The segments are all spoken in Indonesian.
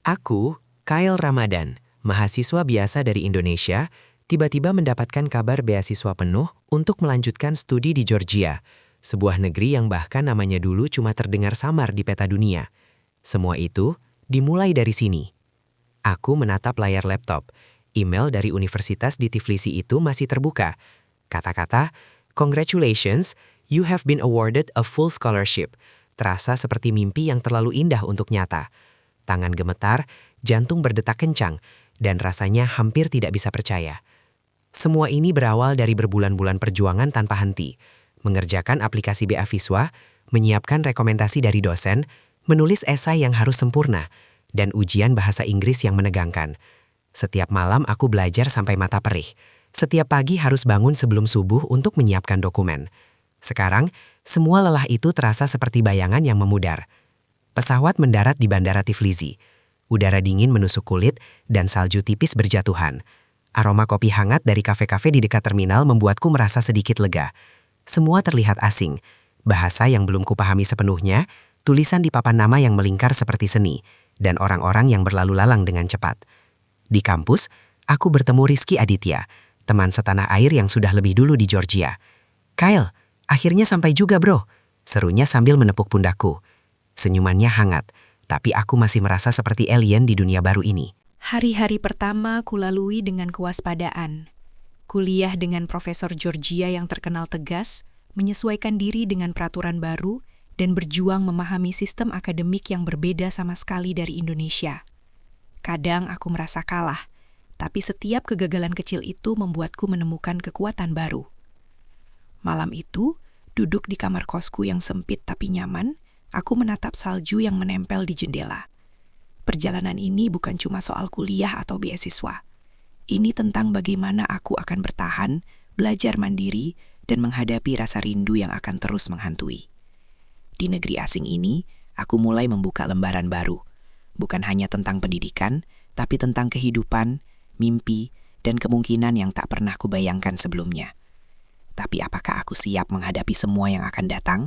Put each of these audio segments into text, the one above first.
Aku, Kyle Ramadan, mahasiswa biasa dari Indonesia, tiba-tiba mendapatkan kabar beasiswa penuh untuk melanjutkan studi di Georgia, sebuah negeri yang bahkan namanya dulu cuma terdengar samar di peta dunia. Semua itu dimulai dari sini. Aku menatap layar laptop. Email dari universitas di Tbilisi itu masih terbuka. Kata-kata, "Congratulations, you have been awarded a full scholarship." Terasa seperti mimpi yang terlalu indah untuk nyata. Tangan gemetar, jantung berdetak kencang, dan rasanya hampir tidak bisa percaya. Semua ini berawal dari berbulan-bulan perjuangan tanpa henti. Mengerjakan aplikasi beasiswa, menyiapkan rekomendasi dari dosen, menulis esai yang harus sempurna, dan ujian bahasa Inggris yang menegangkan. Setiap malam aku belajar sampai mata perih. Setiap pagi harus bangun sebelum subuh untuk menyiapkan dokumen. Sekarang, semua lelah itu terasa seperti bayangan yang memudar. Pesawat mendarat di Bandara Tbilisi. Udara dingin menusuk kulit dan salju tipis berjatuhan. Aroma kopi hangat dari kafe-kafe di dekat terminal membuatku merasa sedikit lega. Semua terlihat asing. Bahasa yang belum kupahami sepenuhnya, tulisan di papan nama yang melingkar seperti seni, dan orang-orang yang berlalu lalang dengan cepat. Di kampus, aku bertemu Rizky Aditya, teman setanah air yang sudah lebih dulu di Georgia. "Kyle, akhirnya sampai juga bro," serunya sambil menepuk pundakku. Senyumannya hangat, tapi aku masih merasa seperti alien di dunia baru ini. Hari-hari pertama kulalui dengan kewaspadaan. Kuliah dengan Profesor Georgia yang terkenal tegas, menyesuaikan diri dengan peraturan baru, dan berjuang memahami sistem akademik yang berbeda sama sekali dari Indonesia. Kadang aku merasa kalah, tapi setiap kegagalan kecil itu membuatku menemukan kekuatan baru. Malam itu, duduk di kamar kosku yang sempit tapi nyaman, aku menatap salju yang menempel di jendela. Perjalanan ini bukan cuma soal kuliah atau beasiswa. Ini tentang bagaimana aku akan bertahan, belajar mandiri, dan menghadapi rasa rindu yang akan terus menghantui. Di negeri asing ini, aku mulai membuka lembaran baru. Bukan hanya tentang pendidikan, tapi tentang kehidupan, mimpi, dan kemungkinan yang tak pernah kubayangkan sebelumnya. Tapi apakah aku siap menghadapi semua yang akan datang?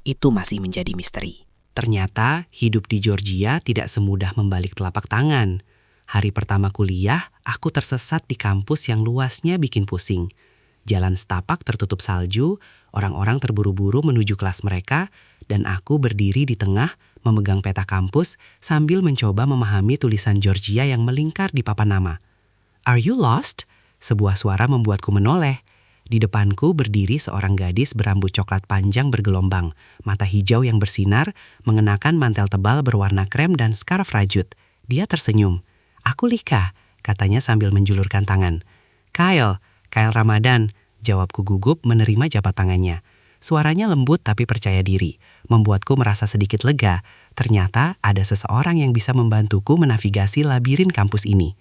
Itu masih menjadi misteri. Ternyata hidup di Georgia tidak semudah membalik telapak tangan. Hari pertama kuliah, aku tersesat di kampus yang luasnya bikin pusing. Jalan setapak tertutup salju, orang-orang terburu-buru menuju kelas mereka, dan aku berdiri di tengah memegang peta kampus sambil mencoba memahami tulisan Georgia yang melingkar di papan nama. "Are you lost?" Sebuah suara membuatku menoleh. Di depanku berdiri seorang gadis berambut coklat panjang bergelombang, mata hijau yang bersinar, mengenakan mantel tebal berwarna krem dan skarf rajut. Dia tersenyum. "Aku Lika," katanya sambil menjulurkan tangan. Kyle Ramadan," jawabku gugup menerima jabat tangannya. Suaranya lembut tapi percaya diri, membuatku merasa sedikit lega. Ternyata ada seseorang yang bisa membantuku menavigasi labirin kampus ini.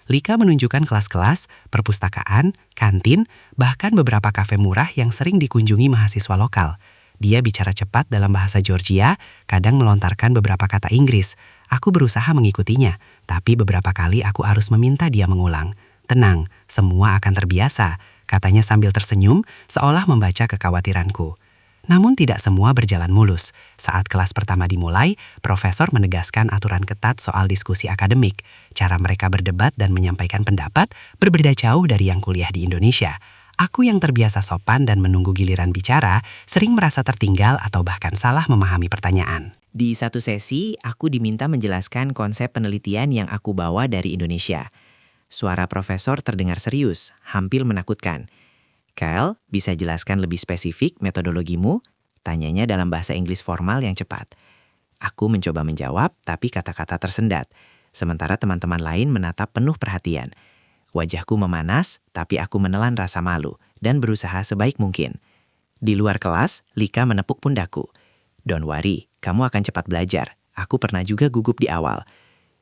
Lika menunjukkan kelas-kelas, perpustakaan, kantin, bahkan beberapa kafe murah yang sering dikunjungi mahasiswa lokal. Dia bicara cepat dalam bahasa Georgia, kadang melontarkan beberapa kata Inggris. Aku berusaha mengikutinya, tapi beberapa kali aku harus meminta dia mengulang. "Tenang, semua akan terbiasa," katanya sambil tersenyum, seolah membaca kekhawatiranku. Namun tidak semua berjalan mulus. Saat kelas pertama dimulai, profesor menegaskan aturan ketat soal diskusi akademik. Cara mereka berdebat dan menyampaikan pendapat berbeda jauh dari yang kuliah di Indonesia. Aku yang terbiasa sopan dan menunggu giliran bicara, sering merasa tertinggal atau bahkan salah memahami pertanyaan. Di satu sesi, aku diminta menjelaskan konsep penelitian yang aku bawa dari Indonesia. Suara profesor terdengar serius, hampir menakutkan. "Kyle, bisa jelaskan lebih spesifik metodologimu?" Tanyanya dalam bahasa Inggris formal yang cepat. Aku mencoba menjawab, tapi kata-kata tersendat. Sementara teman-teman lain menatap penuh perhatian. Wajahku memanas, tapi aku menelan rasa malu dan berusaha sebaik mungkin. Di luar kelas, Lika menepuk pundakku. "Don't worry, kamu akan cepat belajar. Aku pernah juga gugup di awal."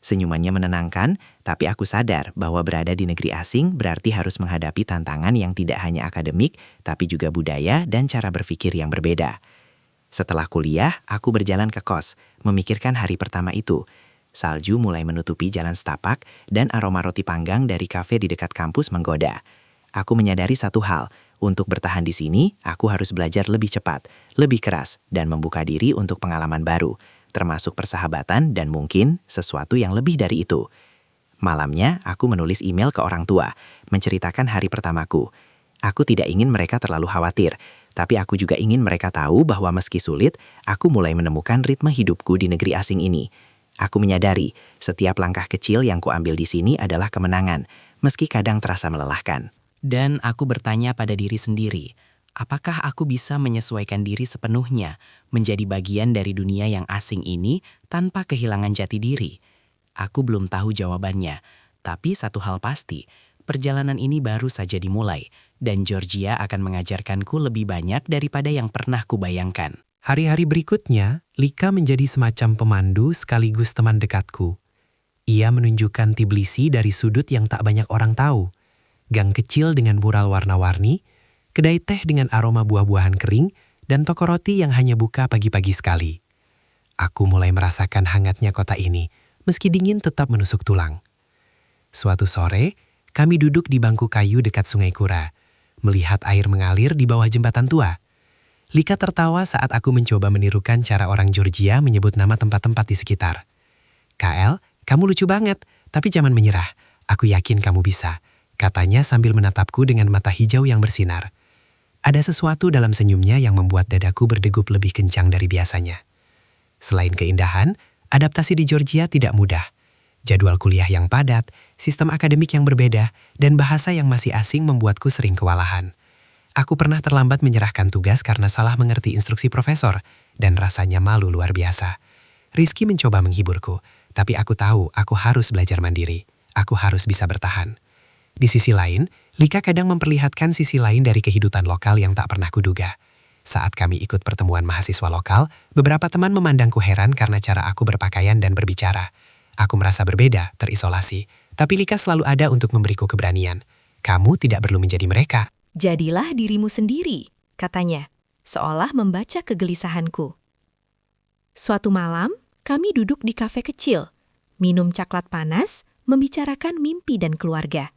Senyumannya menenangkan, tapi aku sadar bahwa berada di negeri asing berarti harus menghadapi tantangan yang tidak hanya akademik, tapi juga budaya dan cara berpikir yang berbeda. Setelah kuliah, aku berjalan ke kos, memikirkan hari pertama itu. Salju mulai menutupi jalan setapak, dan aroma roti panggang dari kafe di dekat kampus menggoda. Aku menyadari satu hal, untuk bertahan di sini, aku harus belajar lebih cepat, lebih keras, dan membuka diri untuk pengalaman baru. termasuk persahabatan dan mungkin sesuatu yang lebih dari itu. Malamnya, aku menulis email ke orang tua, menceritakan hari pertamaku. Aku tidak ingin mereka terlalu khawatir, tapi aku juga ingin mereka tahu bahwa meski sulit, aku mulai menemukan ritme hidupku di negeri asing ini. Aku menyadari, setiap langkah kecil yang kuambil di sini adalah kemenangan, meski kadang terasa melelahkan. Dan aku bertanya pada diri sendiri, apakah aku bisa menyesuaikan diri sepenuhnya menjadi bagian dari dunia yang asing ini tanpa kehilangan jati diri? Aku belum tahu jawabannya, tapi satu hal pasti, perjalanan ini baru saja dimulai, dan Georgia akan mengajarkanku lebih banyak daripada yang pernah kubayangkan. Hari-hari berikutnya, Lika menjadi semacam pemandu sekaligus teman dekatku. Ia menunjukkan Tbilisi dari sudut yang tak banyak orang tahu. Gang kecil dengan mural warna-warni, kedai teh dengan aroma buah-buahan kering, dan toko roti yang hanya buka pagi-pagi sekali. Aku mulai merasakan hangatnya kota ini, meski dingin tetap menusuk tulang. Suatu sore, kami duduk di bangku kayu dekat Sungai Kura, melihat air mengalir di bawah jembatan tua. Lika tertawa saat aku mencoba menirukan cara orang Georgia menyebut nama tempat-tempat di sekitar. "KL, kamu lucu banget, tapi jangan menyerah. Aku yakin kamu bisa," katanya sambil menatapku dengan mata hijau yang bersinar. Ada sesuatu dalam senyumnya yang membuat dadaku berdegup lebih kencang dari biasanya. Selain keindahan, adaptasi di Georgia tidak mudah. Jadwal kuliah yang padat, sistem akademik yang berbeda, dan bahasa yang masih asing membuatku sering kewalahan. Aku pernah terlambat menyerahkan tugas karena salah mengerti instruksi profesor, dan rasanya malu luar biasa. Rizky mencoba menghiburku, tapi aku tahu aku harus belajar mandiri. Aku harus bisa bertahan. Di sisi lain, Lika kadang memperlihatkan sisi lain dari kehidupan lokal yang tak pernah kuduga. Saat kami ikut pertemuan mahasiswa lokal, beberapa teman memandangku heran karena cara aku berpakaian dan berbicara. Aku merasa berbeda, terisolasi, tapi Lika selalu ada untuk memberiku keberanian. "Kamu tidak perlu menjadi mereka." Jadilah dirimu sendiri, katanya, seolah membaca kegelisahanku. Suatu malam, kami duduk di kafe kecil, minum coklat panas, membicarakan mimpi dan keluarga.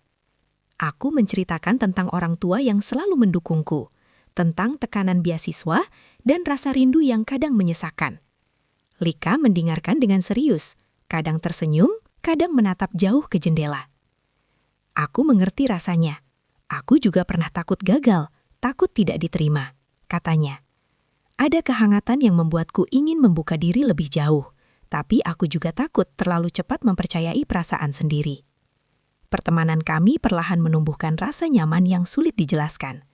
Aku menceritakan tentang orang tua yang selalu mendukungku, tentang tekanan beasiswa dan rasa rindu yang kadang menyesakan. Lika mendengarkan dengan serius, kadang tersenyum, kadang menatap jauh ke jendela. Aku mengerti rasanya. Aku juga pernah takut gagal, takut tidak diterima, katanya. Ada kehangatan yang membuatku ingin membuka diri lebih jauh, tapi aku juga takut terlalu cepat mempercayai perasaan sendiri. Pertemanan kami perlahan menumbuhkan rasa nyaman yang sulit dijelaskan.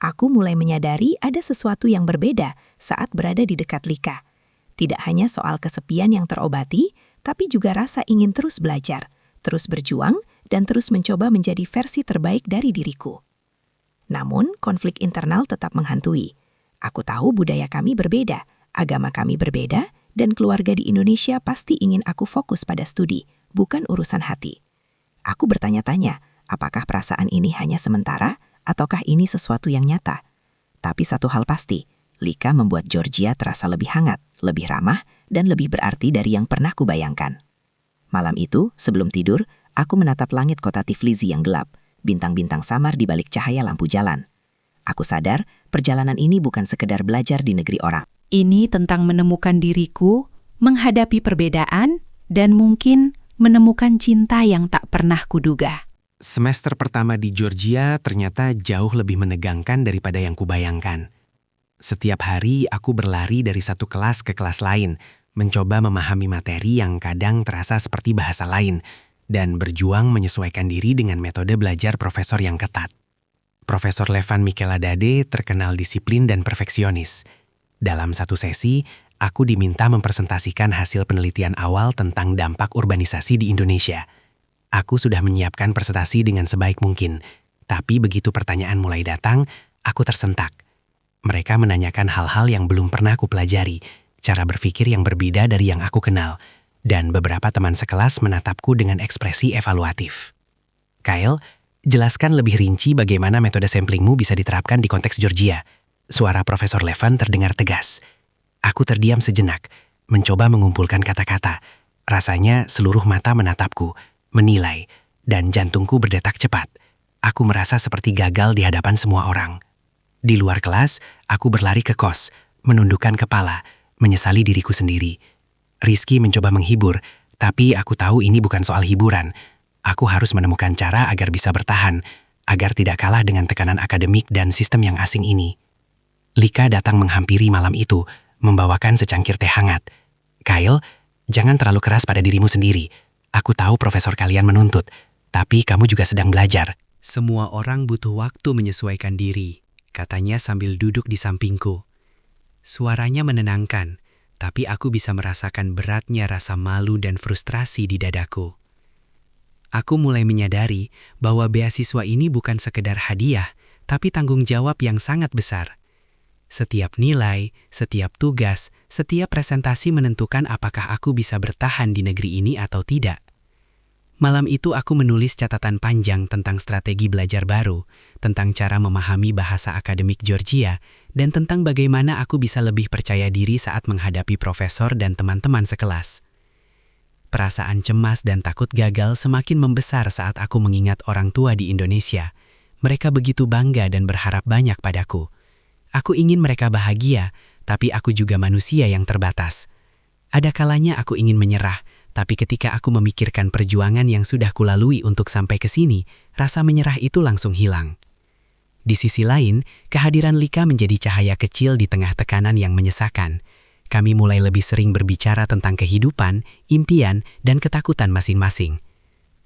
Aku mulai menyadari ada sesuatu yang berbeda saat berada di dekat Lika. Tidak hanya soal kesepian yang terobati, tapi juga rasa ingin terus belajar, terus berjuang, dan terus mencoba menjadi versi terbaik dari diriku. Namun, konflik internal tetap menghantui. Aku tahu budaya kami berbeda, agama kami berbeda, dan keluarga di Indonesia pasti ingin aku fokus pada studi, bukan urusan hati. Aku bertanya-tanya, apakah perasaan ini hanya sementara, ataukah ini sesuatu yang nyata? Tapi satu hal pasti, Lika membuat Georgia terasa lebih hangat, lebih ramah, dan lebih berarti dari yang pernah kubayangkan. Malam itu, sebelum tidur, aku menatap langit kota Tbilisi yang gelap, bintang-bintang samar di balik cahaya lampu jalan. Aku sadar, perjalanan ini bukan sekedar belajar di negeri orang. Ini tentang menemukan diriku, menghadapi perbedaan, dan mungkin menemukan cinta yang tak pernah kuduga. Semester pertama di Georgia ternyata jauh lebih menegangkan daripada yang kubayangkan. Setiap hari aku berlari dari satu kelas ke kelas lain, mencoba memahami materi yang kadang terasa seperti bahasa lain, dan berjuang menyesuaikan diri dengan metode belajar profesor yang ketat. Profesor Levan Mikeladade terkenal disiplin dan perfeksionis. Dalam satu sesi, aku diminta mempresentasikan hasil penelitian awal tentang dampak urbanisasi di Indonesia. Aku sudah menyiapkan presentasi dengan sebaik mungkin, tapi begitu pertanyaan mulai datang, aku tersentak. Mereka menanyakan hal-hal yang belum pernah aku pelajari, cara berpikir yang berbeda dari yang aku kenal, dan beberapa teman sekelas menatapku dengan ekspresi evaluatif. "Kyle, jelaskan lebih rinci bagaimana metode samplingmu bisa diterapkan di konteks Georgia." Suara Profesor Levan terdengar tegas. Aku terdiam sejenak, mencoba mengumpulkan kata-kata. Rasanya seluruh mata menatapku, menilai, dan jantungku berdetak cepat. Aku merasa seperti gagal di hadapan semua orang. Di luar kelas, aku berlari ke kos, menundukkan kepala, menyesali diriku sendiri. Rizky mencoba menghibur, tapi aku tahu ini bukan soal hiburan. Aku harus menemukan cara agar bisa bertahan, agar tidak kalah dengan tekanan akademik dan sistem yang asing ini. Lika datang menghampiri malam itu, membawakan secangkir teh hangat. Kyle, jangan terlalu keras pada dirimu sendiri. Aku tahu profesor kalian menuntut, tapi kamu juga sedang belajar. Semua orang butuh waktu menyesuaikan diri, katanya sambil duduk di sampingku. Suaranya menenangkan, tapi aku bisa merasakan beratnya rasa malu dan frustrasi di dadaku. Aku mulai menyadari bahwa beasiswa ini bukan sekedar hadiah, tapi tanggung jawab yang sangat besar. Setiap nilai, setiap tugas, setiap presentasi menentukan apakah aku bisa bertahan di negeri ini atau tidak. Malam itu aku menulis catatan panjang tentang strategi belajar baru, tentang cara memahami bahasa akademik Georgia, dan tentang bagaimana aku bisa lebih percaya diri saat menghadapi profesor dan teman-teman sekelas. Perasaan cemas dan takut gagal semakin membesar saat aku mengingat orang tua di Indonesia. Mereka begitu bangga dan berharap banyak padaku. Aku ingin mereka bahagia, tapi aku juga manusia yang terbatas. Ada kalanya aku ingin menyerah, tapi ketika aku memikirkan perjuangan yang sudah kulalui untuk sampai ke sini, rasa menyerah itu langsung hilang. Di sisi lain, kehadiran Lika menjadi cahaya kecil di tengah tekanan yang menyesakan. Kami mulai lebih sering berbicara tentang kehidupan, impian, dan ketakutan masing-masing.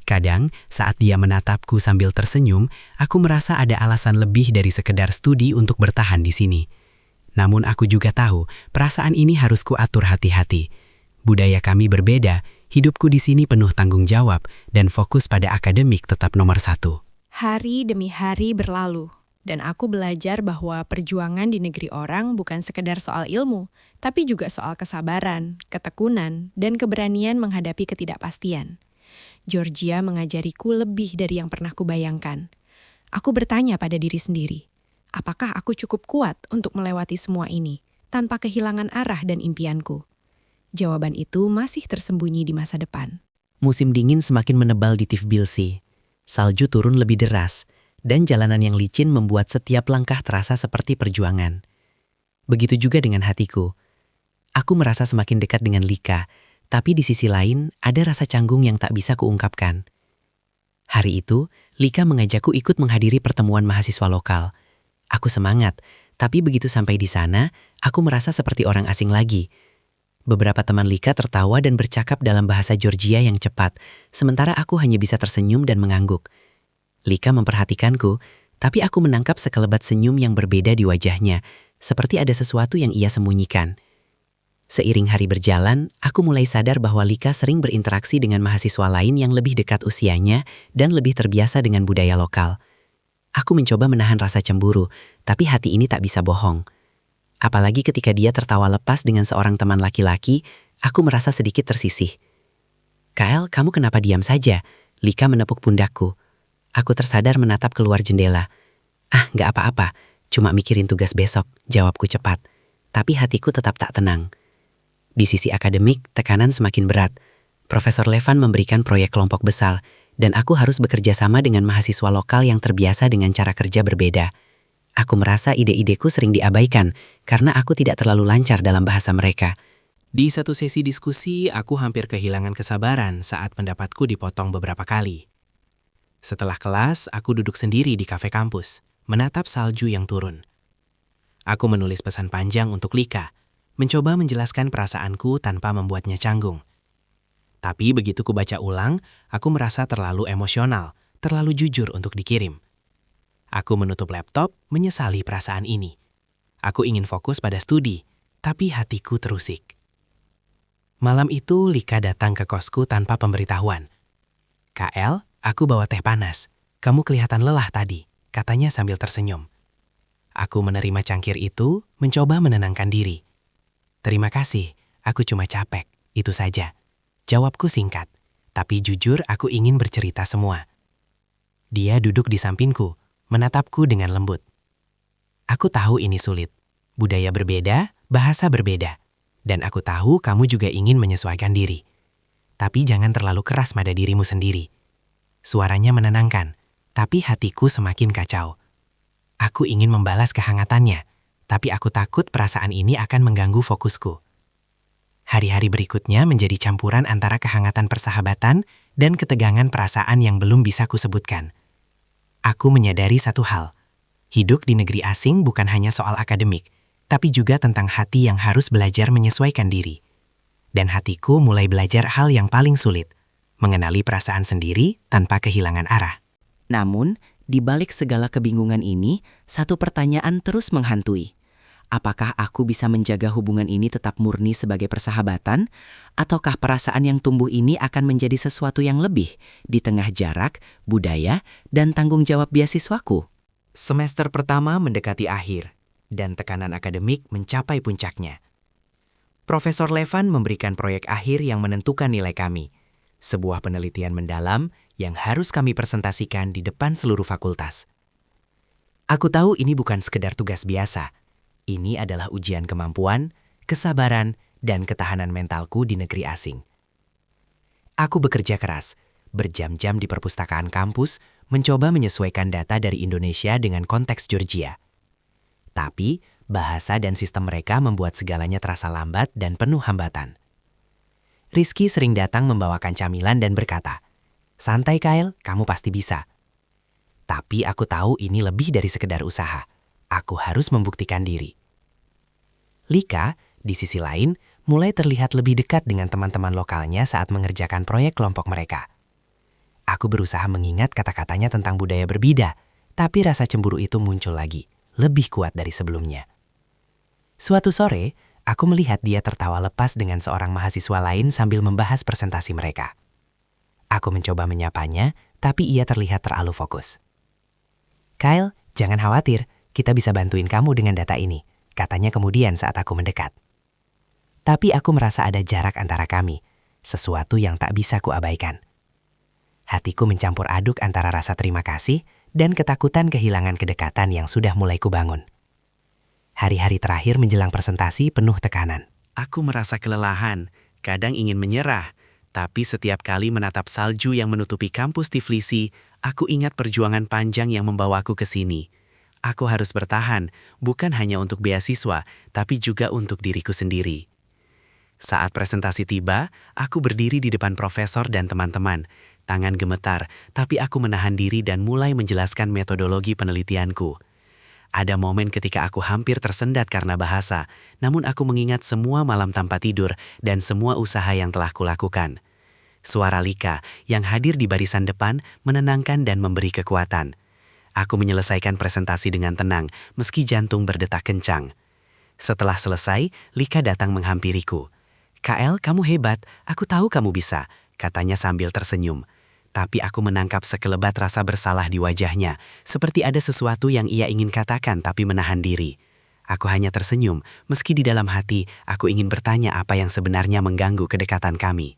Kadang, saat dia menatapku sambil tersenyum, aku merasa ada alasan lebih dari sekedar studi untuk bertahan di sini. Namun aku juga tahu, perasaan ini harus kuatur hati-hati. Budaya kami berbeda, hidupku di sini penuh tanggung jawab, dan fokus pada akademik tetap nomor satu. Hari demi hari berlalu, dan aku belajar bahwa perjuangan di negeri orang bukan sekedar soal ilmu, tapi juga soal kesabaran, ketekunan, dan keberanian menghadapi ketidakpastian. Georgia mengajariku lebih dari yang pernah kubayangkan. Aku bertanya pada diri sendiri, apakah aku cukup kuat untuk melewati semua ini tanpa kehilangan arah dan impianku? Jawaban itu masih tersembunyi di masa depan. Musim dingin semakin menebal di Tbilisi. Salju turun lebih deras, dan jalanan yang licin membuat setiap langkah terasa seperti perjuangan. Begitu juga dengan hatiku. Aku merasa semakin dekat dengan Lika, tapi di sisi lain ada rasa canggung yang tak bisa kuungkapkan. Hari itu, Lika mengajakku ikut menghadiri pertemuan mahasiswa lokal. Aku semangat, tapi begitu sampai di sana, aku merasa seperti orang asing lagi. Beberapa teman Lika tertawa dan bercakap dalam bahasa Georgia yang cepat, sementara aku hanya bisa tersenyum dan mengangguk. Lika memperhatikanku, tapi aku menangkap sekelebat senyum yang berbeda di wajahnya, seperti ada sesuatu yang ia sembunyikan. Seiring hari berjalan, aku mulai sadar bahwa Lika sering berinteraksi dengan mahasiswa lain yang lebih dekat usianya dan lebih terbiasa dengan budaya lokal. Aku mencoba menahan rasa cemburu, tapi hati ini tak bisa bohong. Apalagi ketika dia tertawa lepas dengan seorang teman laki-laki, aku merasa sedikit tersisih. Kyle, kamu kenapa diam saja? Lika menepuk pundakku. Aku tersadar menatap keluar jendela. Gak apa-apa, cuma mikirin tugas besok, jawabku cepat. Tapi hatiku tetap tak tenang. Di sisi akademik, tekanan semakin berat. Profesor Levan memberikan proyek kelompok besar, dan aku harus bekerja sama dengan mahasiswa lokal yang terbiasa dengan cara kerja berbeda. Aku merasa ide-ideku sering diabaikan, karena aku tidak terlalu lancar dalam bahasa mereka. Di satu sesi diskusi, aku hampir kehilangan kesabaran saat pendapatku dipotong beberapa kali. Setelah kelas, aku duduk sendiri di kafe kampus, menatap salju yang turun. Aku menulis pesan panjang untuk Lika, mencoba menjelaskan perasaanku tanpa membuatnya canggung. Tapi begitu kubaca ulang, aku merasa terlalu emosional, terlalu jujur untuk dikirim. Aku menutup laptop, menyesali perasaan ini. Aku ingin fokus pada studi, tapi hatiku terusik. Malam itu, Lika datang ke kosku tanpa pemberitahuan. "KL, aku bawa teh panas. Kamu kelihatan lelah tadi," katanya sambil tersenyum. Aku menerima cangkir itu, mencoba menenangkan diri. "Terima kasih, aku cuma capek, itu saja." Jawabku singkat, tapi jujur aku ingin bercerita semua. Dia duduk di sampingku, menatapku dengan lembut. "Aku tahu ini sulit. Budaya berbeda, bahasa berbeda. Dan aku tahu kamu juga ingin menyesuaikan diri. Tapi jangan terlalu keras pada dirimu sendiri." Suaranya menenangkan, tapi hatiku semakin kacau. Aku ingin membalas kehangatannya, tapi aku takut perasaan ini akan mengganggu fokusku. Hari-hari berikutnya menjadi campuran antara kehangatan persahabatan dan ketegangan perasaan yang belum bisa kusebutkan. Aku menyadari satu hal. Hidup di negeri asing bukan hanya soal akademik, tapi juga tentang hati yang harus belajar menyesuaikan diri. Dan hatiku mulai belajar hal yang paling sulit, mengenali perasaan sendiri tanpa kehilangan arah. Namun, di balik segala kebingungan ini, satu pertanyaan terus menghantui. Apakah aku bisa menjaga hubungan ini tetap murni sebagai persahabatan, ataukah perasaan yang tumbuh ini akan menjadi sesuatu yang lebih di tengah jarak, budaya, dan tanggung jawab beasiswaku? Semester pertama mendekati akhir, dan tekanan akademik mencapai puncaknya. Profesor Levan memberikan proyek akhir yang menentukan nilai kami, sebuah penelitian mendalam yang harus kami presentasikan di depan seluruh fakultas. Aku tahu ini bukan sekedar tugas biasa. Ini adalah ujian kemampuan, kesabaran, dan ketahanan mentalku di negeri asing. Aku bekerja keras, berjam-jam di perpustakaan kampus, mencoba menyesuaikan data dari Indonesia dengan konteks Georgia. Tapi, bahasa dan sistem mereka membuat segalanya terasa lambat dan penuh hambatan. Rizky sering datang membawakan camilan dan berkata, "Santai Kyle, kamu pasti bisa." Tapi aku tahu ini lebih dari sekedar usaha. Aku harus membuktikan diri. Lika, di sisi lain, mulai terlihat lebih dekat dengan teman-teman lokalnya saat mengerjakan proyek kelompok mereka. Aku berusaha mengingat kata-katanya tentang budaya berbeda, tapi rasa cemburu itu muncul lagi, lebih kuat dari sebelumnya. Suatu sore, aku melihat dia tertawa lepas dengan seorang mahasiswa lain sambil membahas presentasi mereka. Aku mencoba menyapanya, tapi ia terlihat terlalu fokus. "Kyle, jangan khawatir. Kita bisa bantuin kamu dengan data ini," katanya kemudian saat aku mendekat. Tapi aku merasa ada jarak antara kami, sesuatu yang tak bisa kuabaikan. Hatiku mencampur aduk antara rasa terima kasih dan ketakutan kehilangan kedekatan yang sudah mulai kubangun. Hari-hari terakhir menjelang presentasi penuh tekanan. Aku merasa kelelahan, kadang ingin menyerah, tapi setiap kali menatap salju yang menutupi kampus Tiflisi, aku ingat perjuangan panjang yang membawaku ke sini. Aku harus bertahan, bukan hanya untuk beasiswa, tapi juga untuk diriku sendiri. Saat presentasi tiba, aku berdiri di depan profesor dan teman-teman. Tangan gemetar, tapi aku menahan diri dan mulai menjelaskan metodologi penelitianku. Ada momen ketika aku hampir tersendat karena bahasa, namun aku mengingat semua malam tanpa tidur dan semua usaha yang telah kulakukan. Suara Lika yang hadir di barisan depan menenangkan dan memberi kekuatan. Aku menyelesaikan presentasi dengan tenang, meski jantung berdetak kencang. Setelah selesai, Lika datang menghampiriku. "KL, kamu hebat, aku tahu kamu bisa," katanya sambil tersenyum. Tapi aku menangkap sekelebat rasa bersalah di wajahnya, seperti ada sesuatu yang ia ingin katakan tapi menahan diri. Aku hanya tersenyum, meski di dalam hati aku ingin bertanya apa yang sebenarnya mengganggu kedekatan kami.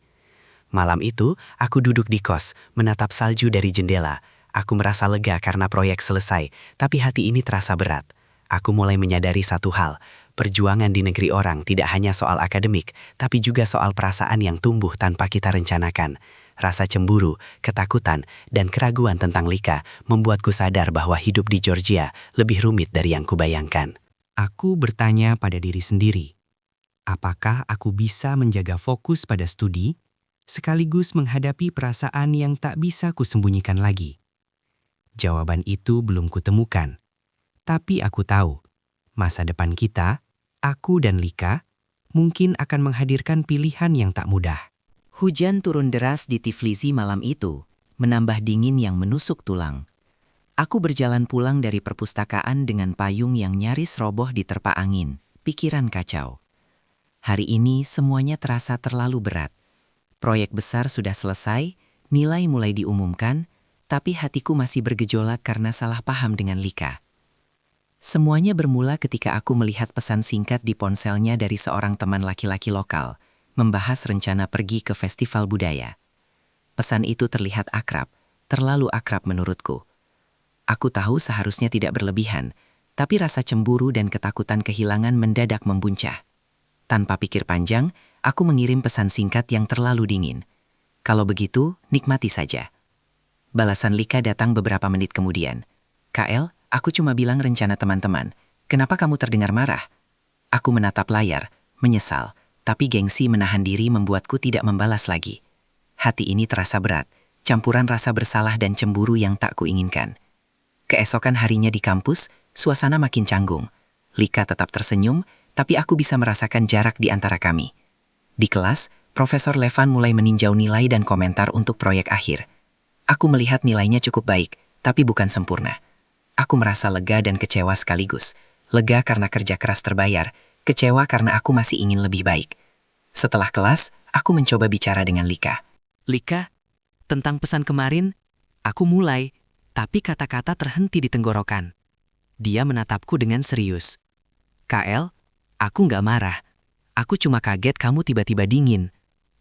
Malam itu, aku duduk di kos, menatap salju dari jendela. Aku merasa lega karena proyek selesai, tapi hati ini terasa berat. Aku mulai menyadari satu hal, perjuangan di negeri orang tidak hanya soal akademik, tapi juga soal perasaan yang tumbuh tanpa kita rencanakan. Rasa cemburu, ketakutan, dan keraguan tentang Lika membuatku sadar bahwa hidup di Georgia lebih rumit dari yang kubayangkan. Aku bertanya pada diri sendiri, apakah aku bisa menjaga fokus pada studi, sekaligus menghadapi perasaan yang tak bisa kusembunyikan lagi? Jawaban itu belum kutemukan, tapi aku tahu, masa depan kita, aku dan Lika, mungkin akan menghadirkan pilihan yang tak mudah. Hujan turun deras di Tiflisi malam itu, menambah dingin yang menusuk tulang. Aku berjalan pulang dari perpustakaan dengan payung yang nyaris roboh diterpa angin, pikiran kacau. Hari ini semuanya terasa terlalu berat. Proyek besar sudah selesai, nilai mulai diumumkan, tapi hatiku masih bergejolak karena salah paham dengan Lika. Semuanya bermula ketika aku melihat pesan singkat di ponselnya dari seorang teman laki-laki lokal, membahas rencana pergi ke festival budaya. Pesan itu terlihat akrab, terlalu akrab menurutku. Aku tahu seharusnya tidak berlebihan, tapi rasa cemburu dan ketakutan kehilangan mendadak membuncah. Tanpa pikir panjang, aku mengirim pesan singkat yang terlalu dingin. "Kalau begitu, nikmati saja." Balasan Lika datang beberapa menit kemudian. "KL, aku cuma bilang rencana teman-teman. Kenapa kamu terdengar marah?" Aku menatap layar, menyesal. tapi gengsi menahan diri membuatku tidak membalas lagi. Hati ini terasa berat, campuran rasa bersalah dan cemburu yang tak kuinginkan. Keesokan harinya di kampus, suasana makin canggung. Lika tetap tersenyum, tapi aku bisa merasakan jarak di antara kami. Di kelas, Profesor Levan mulai meninjau nilai dan komentar untuk proyek akhir. Aku melihat nilainya cukup baik, tapi bukan sempurna. Aku merasa lega dan kecewa sekaligus. Lega karena kerja keras terbayar, kecewa karena aku masih ingin lebih baik. Setelah kelas, aku mencoba bicara dengan Lika. Lika, tentang pesan kemarin, aku mulai, tapi kata-kata terhenti di tenggorokan. Dia menatapku dengan serius. KL, aku nggak marah. Aku cuma kaget kamu tiba-tiba dingin.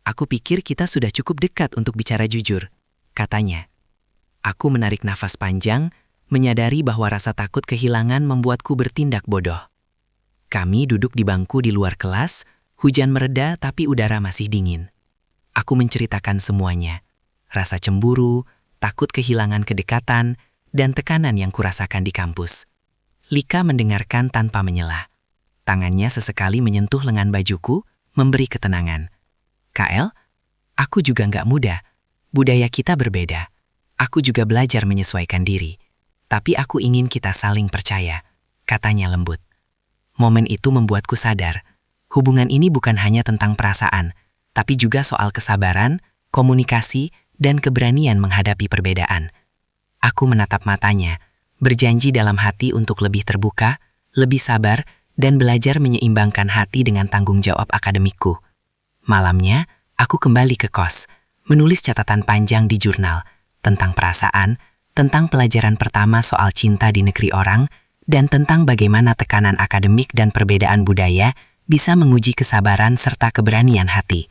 Aku pikir kita sudah cukup dekat untuk bicara jujur, katanya. Aku menarik nafas panjang, menyadari bahwa rasa takut kehilangan membuatku bertindak bodoh. Kami duduk di bangku di luar kelas, hujan mereda tapi udara masih dingin. Aku menceritakan semuanya. Rasa cemburu, takut kehilangan kedekatan, dan tekanan yang kurasakan di kampus. Lika mendengarkan tanpa menyela. Tangannya sesekali menyentuh lengan bajuku, memberi ketenangan. KL, aku juga nggak mudah. Budaya kita berbeda. Aku juga belajar menyesuaikan diri. Tapi aku ingin kita saling percaya, katanya lembut. Momen itu membuatku sadar, hubungan ini bukan hanya tentang perasaan, tapi juga soal kesabaran, komunikasi, dan keberanian menghadapi perbedaan. Aku menatap matanya, berjanji dalam hati untuk lebih terbuka, lebih sabar, dan belajar menyeimbangkan hati dengan tanggung jawab akademikku. Malamnya, aku kembali ke kos, menulis catatan panjang di jurnal tentang perasaan, tentang pelajaran pertama soal cinta di negeri orang, dan tentang bagaimana tekanan akademik dan perbedaan budaya bisa menguji kesabaran serta keberanian hati.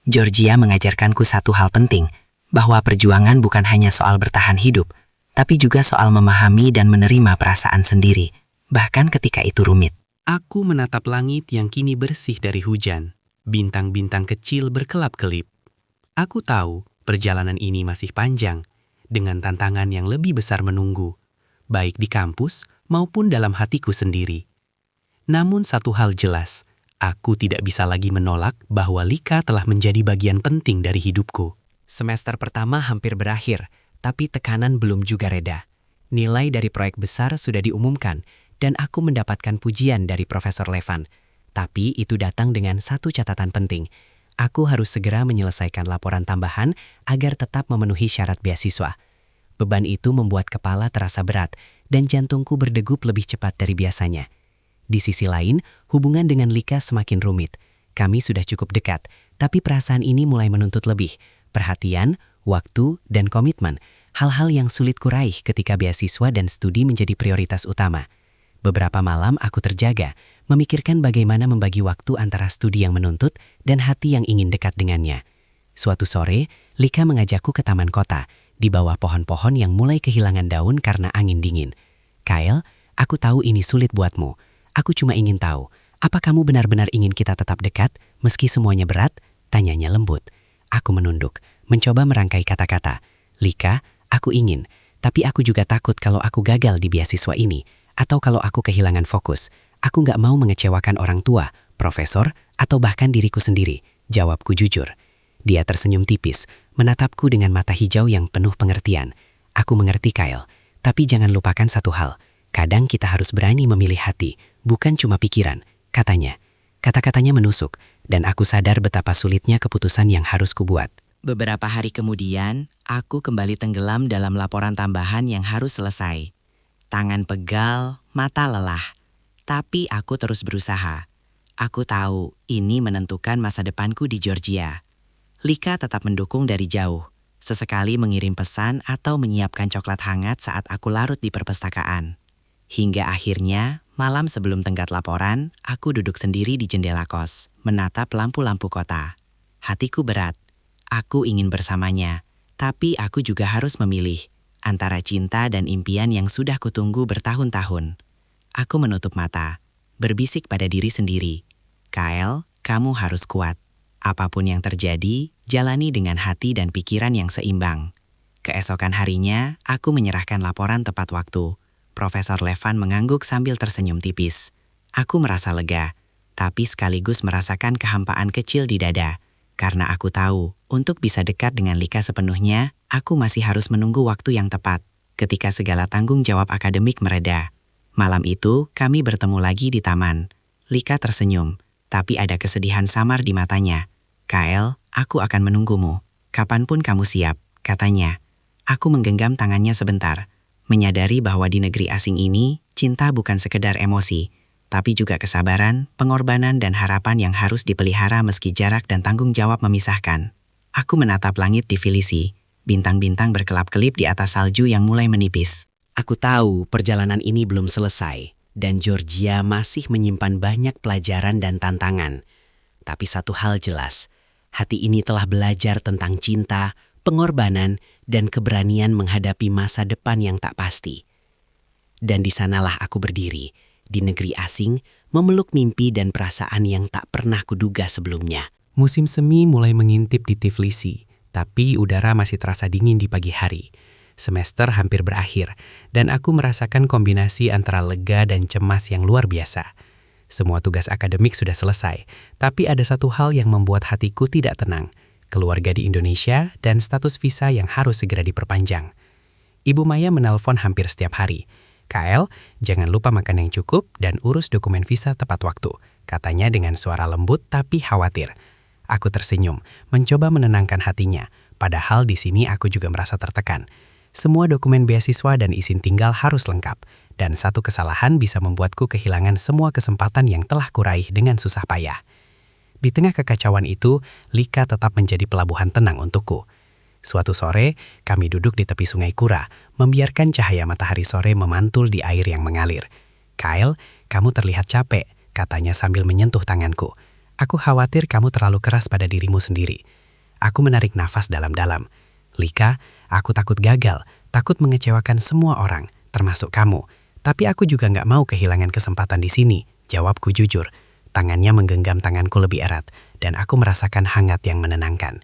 Georgia mengajarkanku satu hal penting, bahwa perjuangan bukan hanya soal bertahan hidup, tapi juga soal memahami dan menerima perasaan sendiri, bahkan ketika itu rumit. Aku menatap langit yang kini bersih dari hujan. Bintang-bintang kecil berkelap-kelip. Aku tahu perjalanan ini masih panjang, dengan tantangan yang lebih besar menunggu, baik di kampus maupun dalam hatiku sendiri. Namun satu hal jelas, aku tidak bisa lagi menolak bahwa Lika telah menjadi bagian penting dari hidupku. Semester pertama hampir berakhir, tapi tekanan belum juga reda. Nilai dari proyek besar sudah diumumkan, dan aku mendapatkan pujian dari Profesor Levan. Tapi itu datang dengan satu catatan penting. Aku harus segera menyelesaikan laporan tambahan agar tetap memenuhi syarat beasiswa. Beban itu membuat kepala terasa berat dan jantungku berdegup lebih cepat dari biasanya. Di sisi lain, hubungan dengan Lika semakin rumit. Kami sudah cukup dekat, tapi perasaan ini mulai menuntut lebih. Perhatian, waktu, dan komitmen. Hal-hal yang sulit kuraih ketika beasiswa dan studi menjadi prioritas utama. Beberapa malam aku terjaga, memikirkan bagaimana membagi waktu antara studi yang menuntut dan hati yang ingin dekat dengannya. Suatu sore, Lika mengajakku ke taman kota, di bawah pohon-pohon yang mulai kehilangan daun karena angin dingin. Kyle, aku tahu ini sulit buatmu. Aku cuma ingin tahu, apa kamu benar-benar ingin kita tetap dekat, meski semuanya berat? Tanyanya lembut. Aku menunduk, mencoba merangkai kata-kata. Lika, aku ingin, tapi aku juga takut kalau aku gagal di beasiswa ini. Atau kalau aku kehilangan fokus, aku nggak mau mengecewakan orang tua, profesor, atau bahkan diriku sendiri, jawabku jujur. Dia tersenyum tipis, menatapku dengan mata hijau yang penuh pengertian. Aku mengerti Kyle, tapi jangan lupakan satu hal. Kadang kita harus berani memilih hati, bukan cuma pikiran, katanya. Kata-katanya menusuk, dan aku sadar betapa sulitnya keputusan yang harus kubuat. Beberapa hari kemudian, aku kembali tenggelam dalam laporan tambahan yang harus selesai. Tangan pegal, mata lelah. Tapi aku terus berusaha. Aku tahu ini menentukan masa depanku di Georgia. Lika tetap mendukung dari jauh. Sesekali mengirim pesan atau menyiapkan coklat hangat saat aku larut di perpustakaan. Hingga akhirnya, malam sebelum tenggat laporan, aku duduk sendiri di jendela kos, menatap lampu-lampu kota. Hatiku berat. Aku ingin bersamanya, tapi aku juga harus memilih antara cinta dan impian yang sudah kutunggu bertahun-tahun. Aku menutup mata, berbisik pada diri sendiri. Kyle, kamu harus kuat. Apapun yang terjadi, jalani dengan hati dan pikiran yang seimbang. Keesokan harinya, aku menyerahkan laporan tepat waktu. Profesor Levan mengangguk sambil tersenyum tipis. Aku merasa lega. tapi sekaligus merasakan kehampaan kecil di dada. Karena aku tahu, untuk bisa dekat dengan Lika sepenuhnya, aku masih harus menunggu waktu yang tepat, ketika segala tanggung jawab akademik mereda. Malam itu, kami bertemu lagi di taman. Lika tersenyum, tapi ada kesedihan samar di matanya. "Kyle, aku akan menunggumu. Kapanpun kamu siap," katanya. Aku menggenggam tangannya sebentar, menyadari bahwa di negeri asing ini, cinta bukan sekedar emosi, tapi juga kesabaran, pengorbanan dan harapan yang harus dipelihara meski jarak dan tanggung jawab memisahkan. Aku menatap langit di Tbilisi, bintang-bintang berkelap-kelip di atas salju yang mulai menipis. Aku tahu perjalanan ini belum selesai, dan Georgia masih menyimpan banyak pelajaran dan tantangan. Tapi satu hal jelas, hati ini telah belajar tentang cinta, pengorbanan, dan keberanian menghadapi masa depan yang tak pasti. Dan di sanalah aku berdiri, di negeri asing, memeluk mimpi dan perasaan yang tak pernah kuduga sebelumnya. Musim semi mulai mengintip di Tbilisi, tapi udara masih terasa dingin di pagi hari. Semester hampir berakhir, dan aku merasakan kombinasi antara lega dan cemas yang luar biasa. Semua tugas akademik sudah selesai, tapi ada satu hal yang membuat hatiku tidak tenang. Keluarga di Indonesia dan status visa yang harus segera diperpanjang. Ibu Maya menelpon hampir setiap hari. "Kyle, jangan lupa makan yang cukup dan urus dokumen visa tepat waktu," katanya dengan suara lembut tapi khawatir. Aku tersenyum, mencoba menenangkan hatinya, padahal di sini aku juga merasa tertekan. Semua dokumen beasiswa dan izin tinggal harus lengkap, dan satu kesalahan bisa membuatku kehilangan semua kesempatan yang telah kuraih dengan susah payah. Di tengah kekacauan itu, Lika tetap menjadi pelabuhan tenang untukku. Suatu sore, kami duduk di tepi Sungai Kura, membiarkan cahaya matahari sore memantul di air yang mengalir. "Kyle, kamu terlihat capek," katanya sambil menyentuh tanganku. "Aku khawatir kamu terlalu keras pada dirimu sendiri." Aku menarik nafas dalam-dalam. "Lika, aku takut gagal, takut mengecewakan semua orang, termasuk kamu. Tapi aku juga nggak mau kehilangan kesempatan di sini," jawabku jujur. Tangannya menggenggam tanganku lebih erat, dan aku merasakan hangat yang menenangkan.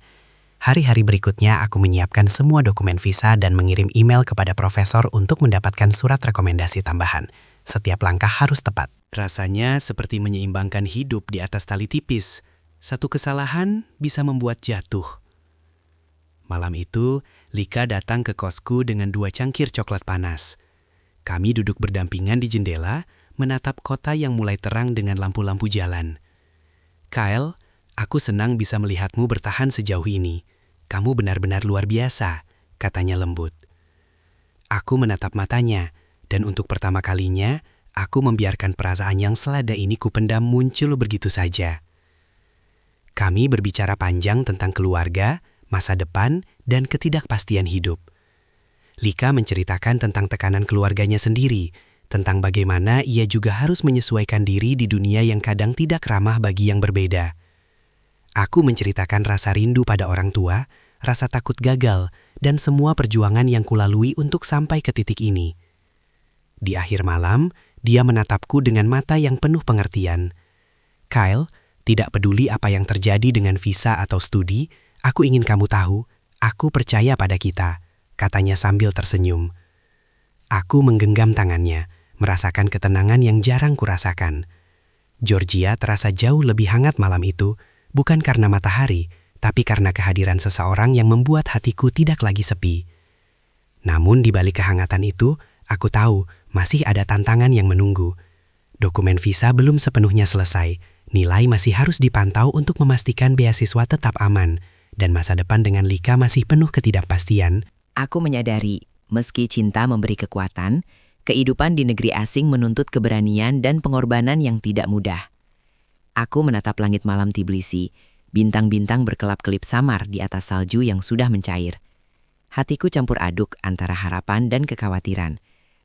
Hari-hari berikutnya aku menyiapkan semua dokumen visa dan mengirim email kepada profesor untuk mendapatkan surat rekomendasi tambahan. Setiap langkah harus tepat. Rasanya seperti menyeimbangkan hidup di atas tali tipis. Satu kesalahan bisa membuat jatuh. Malam itu, Lika datang ke kosku dengan 2 cangkir coklat panas. Kami duduk berdampingan di jendela, menatap kota yang mulai terang dengan lampu-lampu jalan. "Kyle, aku senang bisa melihatmu bertahan sejauh ini. Kamu benar-benar luar biasa," katanya lembut. Aku menatap matanya, dan untuk pertama kalinya, aku membiarkan perasaan yang selada ini kupendam muncul begitu saja. Kami berbicara panjang tentang keluarga, masa depan, dan ketidakpastian hidup. Lika menceritakan tentang tekanan keluarganya sendiri, tentang bagaimana ia juga harus menyesuaikan diri di dunia yang kadang tidak ramah bagi yang berbeda. Aku menceritakan rasa rindu pada orang tua, rasa takut gagal, dan semua perjuangan yang kulalui untuk sampai ke titik ini. Di akhir malam, dia menatapku dengan mata yang penuh pengertian. "Kyle, tidak peduli apa yang terjadi dengan visa atau studi, aku ingin kamu tahu, aku percaya pada kita," katanya sambil tersenyum. Aku menggenggam tangannya, merasakan ketenangan yang jarang kurasakan. Georgia terasa jauh lebih hangat malam itu, bukan karena matahari, tapi karena kehadiran seseorang yang membuat hatiku tidak lagi sepi. Namun di balik kehangatan itu, aku tahu masih ada tantangan yang menunggu. Dokumen visa belum sepenuhnya selesai, nilai masih harus dipantau untuk memastikan beasiswa tetap aman, dan masa depan dengan Lika masih penuh ketidakpastian. Aku menyadari, meski cinta memberi kekuatan, kehidupan di negeri asing menuntut keberanian dan pengorbanan yang tidak mudah. Aku menatap langit malam Tbilisi, bintang-bintang berkelap-kelip samar di atas salju yang sudah mencair. Hatiku campur aduk antara harapan dan kekhawatiran.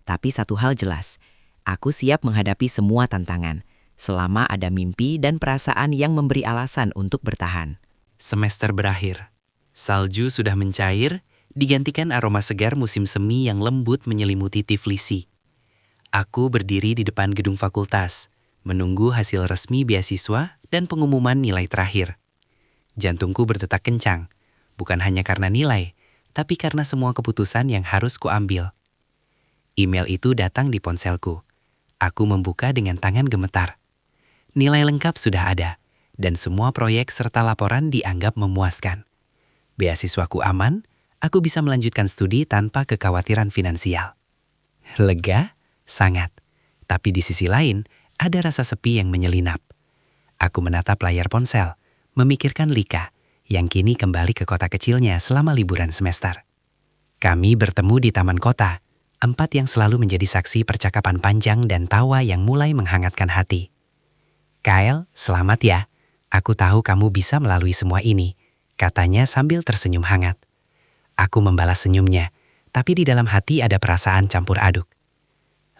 Tapi satu hal jelas, aku siap menghadapi semua tantangan, selama ada mimpi dan perasaan yang memberi alasan untuk bertahan. Semester berakhir. Salju sudah mencair, digantikan aroma segar musim semi yang lembut menyelimuti Tbilisi. Aku berdiri di depan gedung fakultas, menunggu hasil resmi beasiswa dan pengumuman nilai terakhir. Jantungku berdetak kencang, bukan hanya karena nilai, tapi karena semua keputusan yang harus kuambil. Email itu datang di ponselku. Aku membuka dengan tangan gemetar. Nilai lengkap sudah ada, dan semua proyek serta laporan dianggap memuaskan. Beasiswaku aman, aku bisa melanjutkan studi tanpa kekhawatiran finansial. Lega? Sangat. Tapi di sisi lain, ada rasa sepi yang menyelinap. Aku menatap layar ponsel, memikirkan Lika, yang kini kembali ke kota kecilnya selama liburan semester. Kami bertemu di taman kota, tempat yang selalu menjadi saksi percakapan panjang dan tawa yang mulai menghangatkan hati. Kyle, selamat ya. Aku tahu kamu bisa melalui semua ini, katanya sambil tersenyum hangat. Aku membalas senyumnya, tapi di dalam hati ada perasaan campur aduk.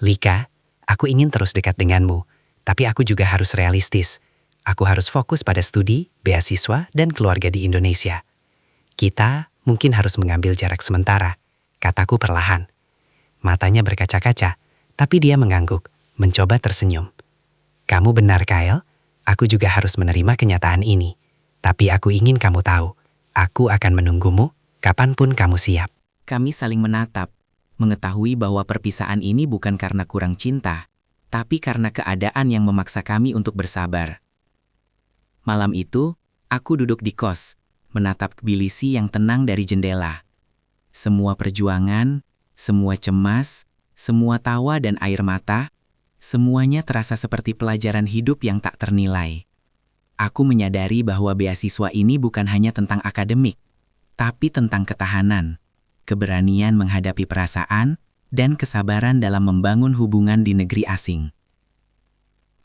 Lika, aku ingin terus dekat denganmu, tapi aku juga harus realistis. Aku harus fokus pada studi, beasiswa, dan keluarga di Indonesia. Kita mungkin harus mengambil jarak sementara, kataku perlahan. Matanya berkaca-kaca, tapi dia mengangguk, mencoba tersenyum. Kamu benar, Kyle. Aku juga harus menerima kenyataan ini. Tapi aku ingin kamu tahu, aku akan menunggumu kapanpun kamu siap. Kami saling menatap, mengetahui bahwa perpisahan ini bukan karena kurang cinta, tapi karena keadaan yang memaksa kami untuk bersabar. Malam itu, aku duduk di kos, menatap Tbilisi yang tenang dari jendela. Semua perjuangan, semua cemas, semua tawa dan air mata, semuanya terasa seperti pelajaran hidup yang tak ternilai. Aku menyadari bahwa beasiswa ini bukan hanya tentang akademik, tapi tentang ketahanan, keberanian menghadapi perasaan, dan kesabaran dalam membangun hubungan di negeri asing.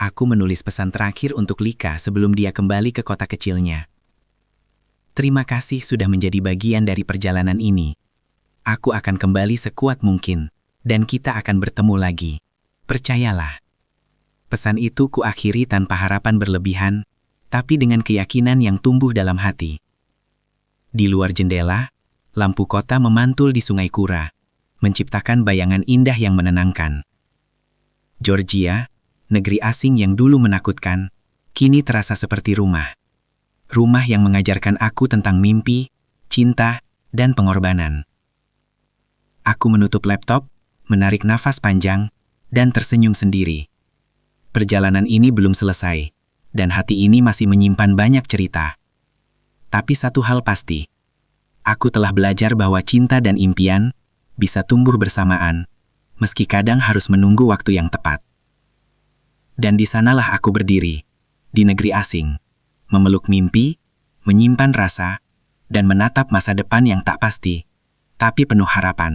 Aku menulis pesan terakhir untuk Lika sebelum dia kembali ke kota kecilnya. Terima kasih sudah menjadi bagian dari perjalanan ini. Aku akan kembali sekuat mungkin, dan kita akan bertemu lagi. Percayalah. Pesan itu kuakhiri tanpa harapan berlebihan, tapi dengan keyakinan yang tumbuh dalam hati. Di luar jendela, lampu kota memantul di Sungai Kura, menciptakan bayangan indah yang menenangkan. Georgia, negeri asing yang dulu menakutkan, kini terasa seperti rumah. Rumah yang mengajarkan aku tentang mimpi, cinta, dan pengorbanan. Aku menutup laptop, menarik nafas panjang, dan tersenyum sendiri. Perjalanan ini belum selesai, dan hati ini masih menyimpan banyak cerita. Tapi satu hal pasti, aku telah belajar bahwa cinta dan impian bisa tumbuh bersamaan, meski kadang harus menunggu waktu yang tepat. Dan di sanalah aku berdiri, di negeri asing, memeluk mimpi, menyimpan rasa, dan menatap masa depan yang tak pasti, tapi penuh harapan.